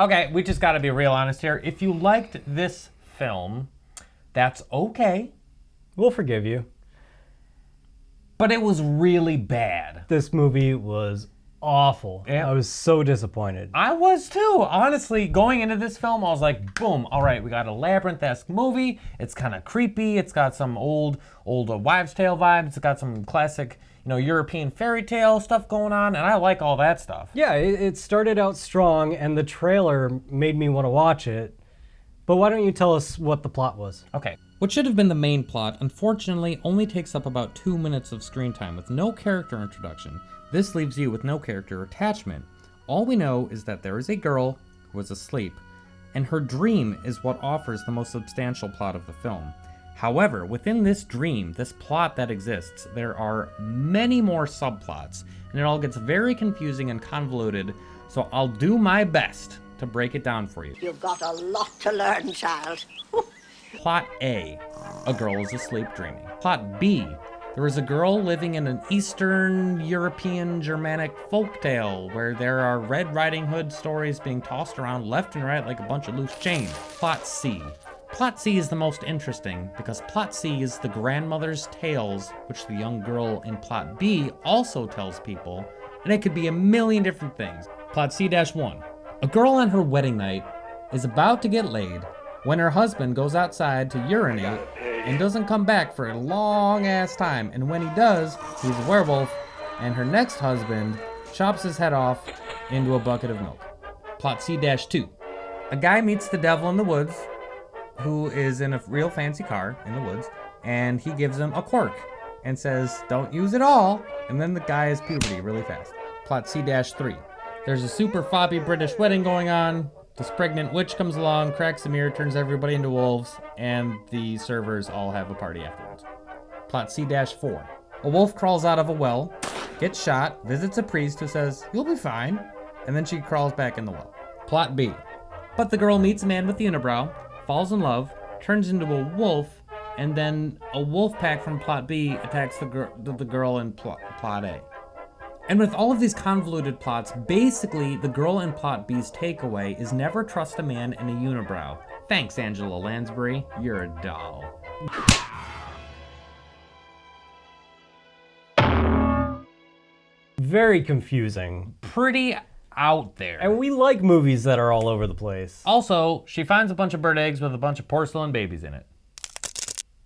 Okay, we just got to be real honest here. If you liked this film, that's okay. We'll forgive you. But it was really bad. This movie was awful. Yeah. I was so disappointed. I was too. Honestly, going into this film, I was like, boom, all right, we got a labyrinth-esque movie. It's kind of creepy. It's got some old wives' tale vibes. It's got some classic, European fairy tale stuff going on, and I like all that stuff. Yeah, it started out strong, and the trailer made me want to watch it. But why don't you tell us what the plot was? Okay. What should have been the main plot, unfortunately, only takes up about 2 minutes of screen time with no character introduction. This leaves you with no character attachment. All we know is that there is a girl who is asleep, and her dream is what offers the most substantial plot of the film. However, within this dream, this plot that exists, there are many more subplots, and it all gets very confusing and convoluted, so I'll do my best to break it down for you. You've got a lot to learn, child. Plot A, a girl is asleep dreaming. Plot B, there is a girl living in an Eastern European Germanic folktale where there are Red Riding Hood stories being tossed around left and right like a bunch of loose chains. Plot C. Plot C is the most interesting because Plot C is the grandmother's tales, which the young girl in Plot B also tells people, and it could be a million different things. Plot C-1. A girl on her wedding night is about to get laid when her husband goes outside to urinate and doesn't come back for a long ass time, and when he does, he's a werewolf, and her next husband chops his head off into a bucket of milk. Plot C-2. A guy meets the devil in the woods, who is in a real fancy car in the woods, and he gives him a quirk and says, don't use it all, and then the guy has puberty really fast. Plot C-3. There's a super foppy British wedding going on. This pregnant witch comes along, cracks the mirror, turns everybody into wolves, and the servers all have a party afterwards. Plot C-4. A wolf crawls out of a well, gets shot, visits a priest who says, you'll be fine, and then she crawls back in the well. Plot B. But the girl meets a man with the unibrow, falls in love, turns into a wolf, and then a wolf pack from Plot B attacks the girl in Plot A. And with all of these convoluted plots, basically the girl in Plot B's takeaway is never trust a man in a unibrow. Thanks, Angela Lansbury. You're a doll. Very confusing. Pretty out there. And we like movies that are all over the place. Also, she finds a bunch of bird eggs with a bunch of porcelain babies in it.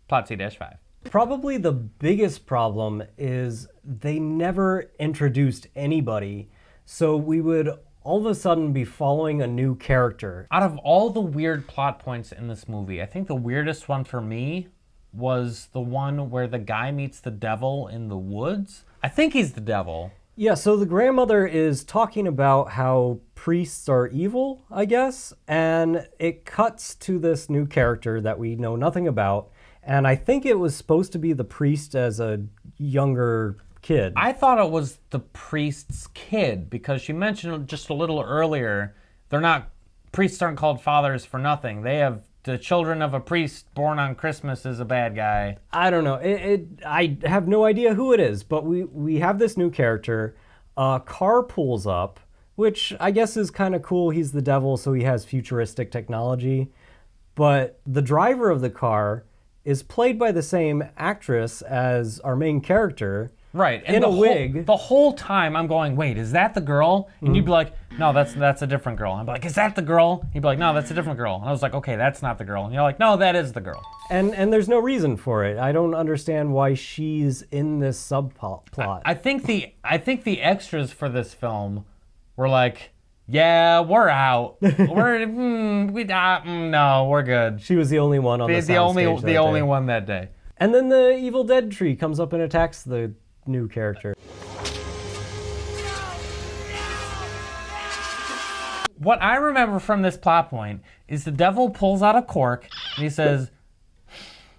Plot C-5. Probably the biggest problem is they never introduced anybody, so we would all of a sudden be following a new character. Out of all the weird plot points in this movie, I think the weirdest one for me was the one where the guy meets the devil in the woods. I think he's the devil. Yeah, so the grandmother is talking about how priests are evil, I guess, and it cuts to this new character that we know nothing about. And I think it was supposed to be the priest as a younger kid. I thought it was the priest's kid because she mentioned just a little earlier, priests aren't called fathers for nothing. They have the children of a priest born on Christmas is a bad guy. I don't know. I have no idea who it is, but we have this new character. A car pulls up, which I guess is kind of cool. He's the devil, so he has futuristic technology. But the driver of the car is played by the same actress as our main character. Right. And in a wig. The whole time I'm going, wait, is that the girl? And you'd be like, no, that's a different girl. I'd be like, is that the girl? He'd be like, no, that's a different girl. And I was like, okay, that's not the girl. And you're like, no, that is the girl. And there's no reason for it. I don't understand why she's in this subplot. I think the extras for this film were like, yeah, we're out. No, we're good. She was the only one on the soundstage the only one that day. And then the Evil Dead tree comes up and attacks the new character. What I remember from this plot point is the devil pulls out a cork and he says,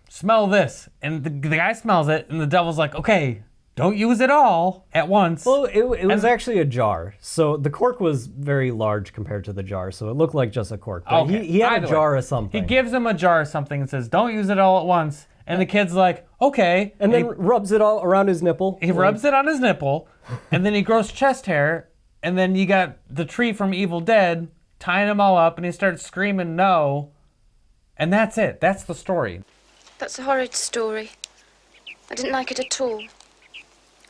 smell this. And the guy smells it and the devil's like, okay, don't use it all at once. Well, it was actually a jar. So the cork was very large compared to the jar, so it looked like just a cork. But okay. he had Either a jar way, of something. He gives him a jar of something and says, don't use it all at once. And the kid's like, okay. And then rubs it all around his nipple. He rubs it on his nipple, and then he grows chest hair, and then you got the tree from Evil Dead, tying them all up, and he starts screaming no. And that's it. That's the story. That's a horrid story. I didn't like it at all.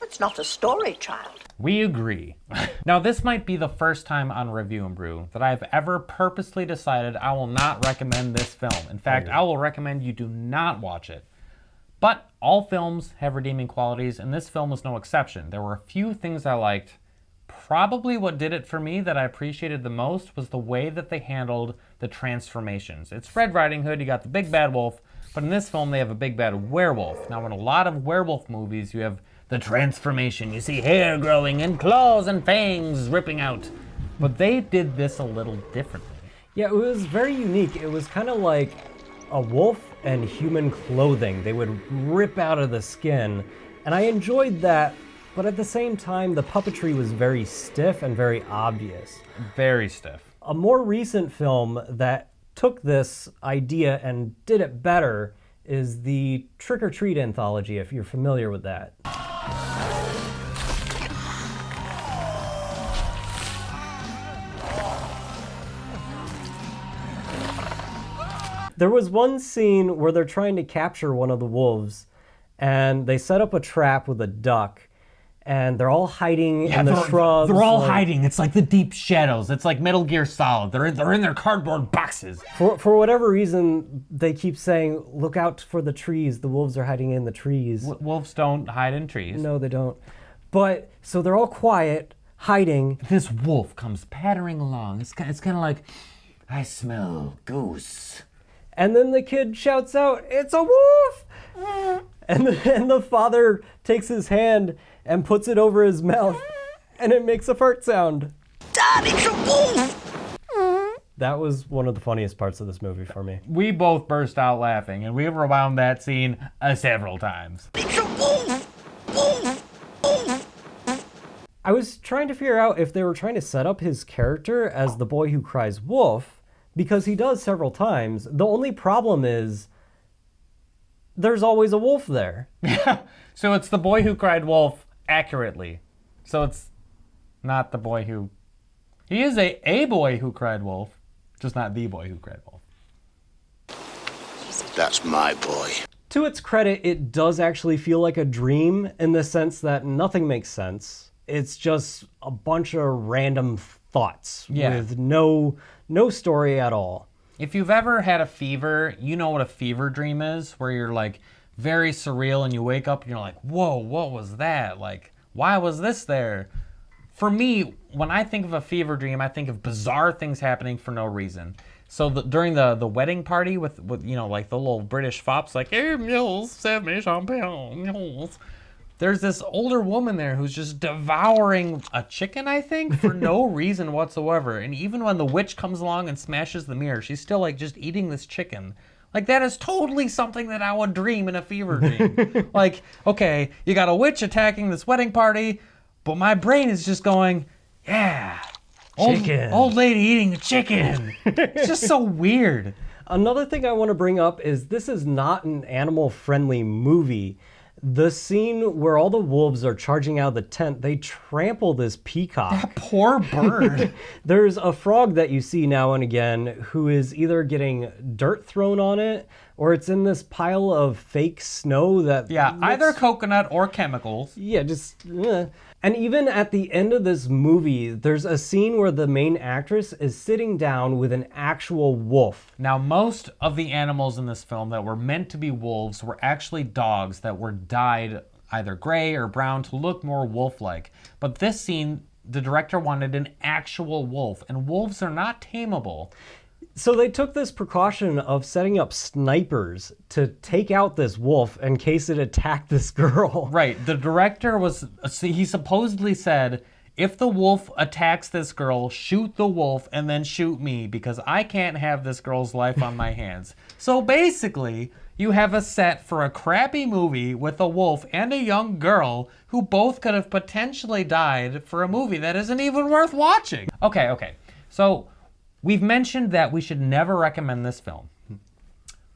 It's not a story, child. We agree. Now, this might be the first time on Review and Brew that I've ever purposely decided I will not recommend this film. In fact, I will recommend you do not watch it. But all films have redeeming qualities, and this film was no exception. There were a few things I liked. Probably what did it for me that I appreciated the most was the way that they handled the transformations. It's Red Riding Hood, you got the big bad wolf, but in this film they have a big bad werewolf. Now, in a lot of werewolf movies, you have the transformation. You see hair growing and claws and fangs ripping out. But they did this a little differently. Yeah, it was very unique. It was kind of like a wolf and human clothing. They would rip out of the skin. And I enjoyed that, but at the same time, the puppetry was very stiff and very obvious. Very stiff. A more recent film that took this idea and did it better is the Trick or Treat anthology, if you're familiar with that. There was one scene where they're trying to capture one of the wolves, and they set up a trap with a duck, and they're all hiding in the shrubs. They're all hiding. It's like the deep shadows. It's like Metal Gear Solid. They're in their cardboard boxes. For whatever reason, they keep saying, "Look out for the trees. The wolves are hiding in the trees." Wolves don't hide in trees. No, they don't. But so they're all quiet, hiding. This wolf comes pattering along. It's kind of like, I smell goose. And then the kid shouts out, "It's a wolf!" And the father takes his hand and puts it over his mouth, and it makes a fart sound. Dad, it's a wolf! That was one of the funniest parts of this movie for me. We both burst out laughing, and we rewound that scene several times. It's a wolf! Wolf! Wolf! I was trying to figure out if they were trying to set up his character as the boy who cries wolf, because he does several times. The only problem is there's always a wolf there. So it's the boy who cried wolf accurately. So it's not the boy who... He is a boy who cried wolf, just not the boy who cried wolf. That's my boy. To its credit, it does actually feel like a dream in the sense that nothing makes sense. It's just a bunch of random thoughts with no story at all. If you've ever had a fever, you know what a fever dream is, where you're like very surreal and you wake up and you're like, whoa, what was that? Like, why was this there? For me, when I think of a fever dream, I think of bizarre things happening for no reason. So during the wedding party with you know, like the little British fops, like, hey, Mills, save me champagne, Mills. There's this older woman there who's just devouring a chicken, I think, for no reason whatsoever. And even when the witch comes along and smashes the mirror, she's still like just eating this chicken. Like, that is totally something that I would dream in a fever dream. Like, okay, you got a witch attacking this wedding party, but my brain is just going, yeah, Chicken. Old lady eating a chicken. It's just so weird. Another thing I want to bring up is this is not an animal-friendly movie. The scene where all the wolves are charging out of the tent, they trample this peacock. That poor bird. There's a frog that you see now and again who is either getting dirt thrown on it or it's in this pile of fake snow that... Yeah, either coconut or chemicals. Yeah, just... And even at the end of this movie, there's a scene where the main actress is sitting down with an actual wolf. Now, most of the animals in this film that were meant to be wolves were actually dogs that were dyed either gray or brown to look more wolf-like. But this scene, the director wanted an actual wolf, and wolves are not tameable. So they took this precaution of setting up snipers to take out this wolf in case it attacked this girl. Right. The director he supposedly said, if the wolf attacks this girl, shoot the wolf and then shoot me because I can't have this girl's life on my hands. So basically, you have a set for a crappy movie with a wolf and a young girl who both could have potentially died for a movie that isn't even worth watching. Okay. So... we've mentioned that we should never recommend this film.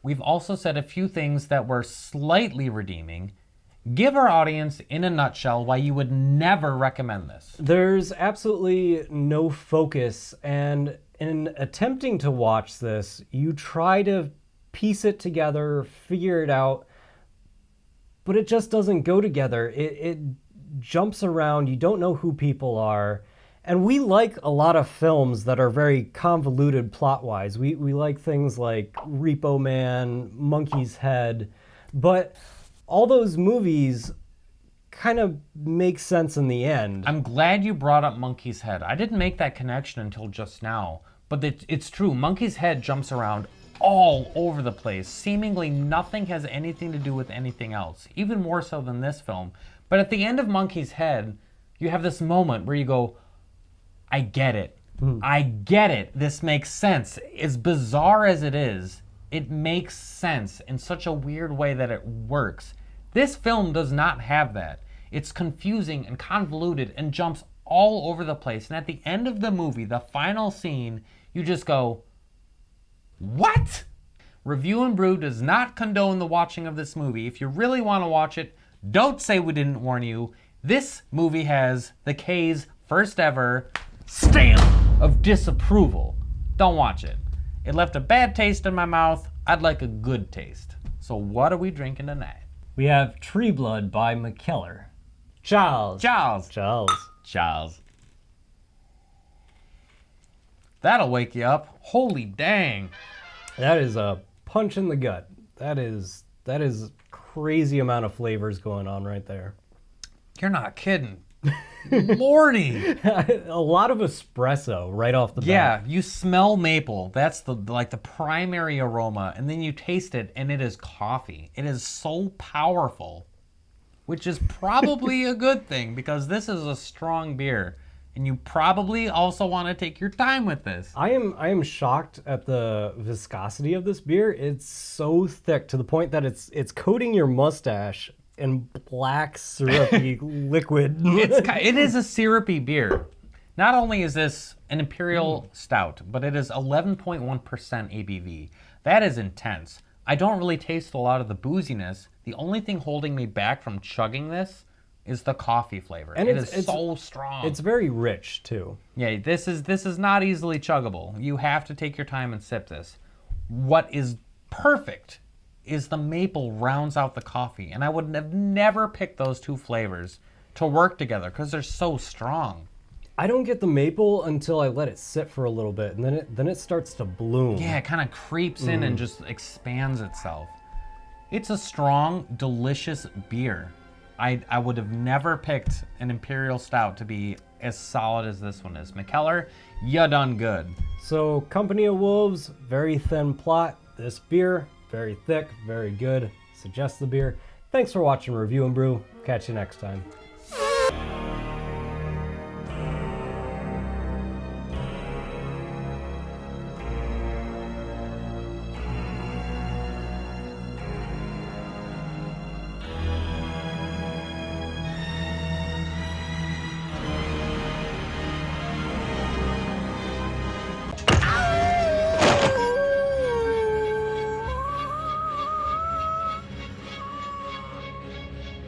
We've also said a few things that were slightly redeeming. Give our audience, in a nutshell, why you would never recommend this. There's absolutely no focus, and in attempting to watch this, you try to piece it together, figure it out, but it just doesn't go together. It jumps around. You don't know who people are. And we like a lot of films that are very convoluted plot-wise. We like things like Repo Man, Monkey's Head, but all those movies kind of make sense in the end. I'm glad you brought up Monkey's Head. I didn't make that connection until just now, but it's true. Monkey's Head jumps around all over the place. Seemingly nothing has anything to do with anything else, even more so than this film. But at the end of Monkey's Head, you have this moment where you go, I get it. I get it. This makes sense. As bizarre as it is, it makes sense in such a weird way that it works. This film does not have that. It's confusing and convoluted and jumps all over the place. And at the end of the movie, the final scene, you just go, what? Review and Brew does not condone the watching of this movie. If you really want to watch it, don't say we didn't warn you. This movie has the K's first ever stamp of disapproval. Don't watch it. It left a bad taste in my mouth. I'd like a good taste. So what are we drinking tonight? We have Tree Blood by McKellar. Charles. Charles. That'll wake you up. Holy dang. That is a punch in the gut. That is crazy amount of flavors going on right there. You're not kidding. Lordy. A lot of espresso right off the bat. Yeah, you smell maple. That's the primary aroma, and then you taste it, and it is coffee. It is so powerful, which is probably a good thing because this is a strong beer, and you probably also want to take your time with this. I am shocked at the viscosity of this beer. It's so thick to the point that it's coating your mustache in black syrupy liquid. It is a syrupy beer. Not only is this an imperial stout, but it is 11.1% ABV. That is intense. I don't really taste a lot of the booziness. The only thing holding me back from chugging this is the coffee flavor. And it is so strong. It's very rich too. Yeah, this is not easily chuggable. You have to take your time and sip this. What is perfect is the maple rounds out the coffee, and I would have never picked those two flavors to work together because they're so strong. I don't get the maple until I let it sit for a little bit, and then it starts to bloom. Yeah, it kind of creeps in and just expands itself. It's a strong, delicious beer. I would have never picked an imperial stout to be as solid as this one is. McKellar, you done good. So, Company of Wolves, very thin plot. This beer, very thick, very good. Suggest the beer. Thanks for watching Review and Brew. Catch you next time.